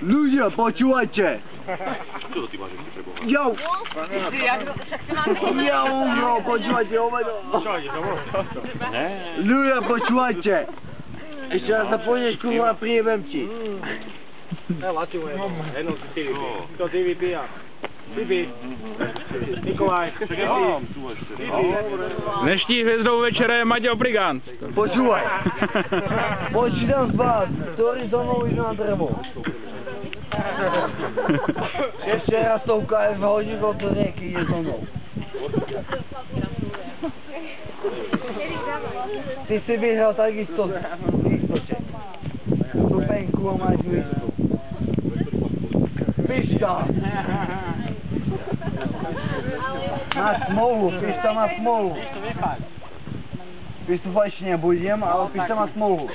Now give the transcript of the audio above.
Ľudia, počúvajte! Čo to ty máš ešte pre Boha? Jo! Však si máme Jo, počúvajte, ovedo! Čo, ideš domov? Ne. Ľudia, počúvajte! Ešte raz sa pôjdeš, kurva, priebem ti. Laťuj, jednou si ty vypí. To ty vypíja. Vypí. Nikolaj. Dnešní hvězdou večera je Maťo Brigant. Počúvaj. Počítam z vás, ktorý so mnou idú na drevo. Ešte raz to ukážem, hodí do rieky, ide so mnou. Ty si vyhral takisto výstoček. Stupenku a máš výstu. Pišta! Má smolu, pišta má smolu. Pištu fajči nebudem, ale pišta má smolu.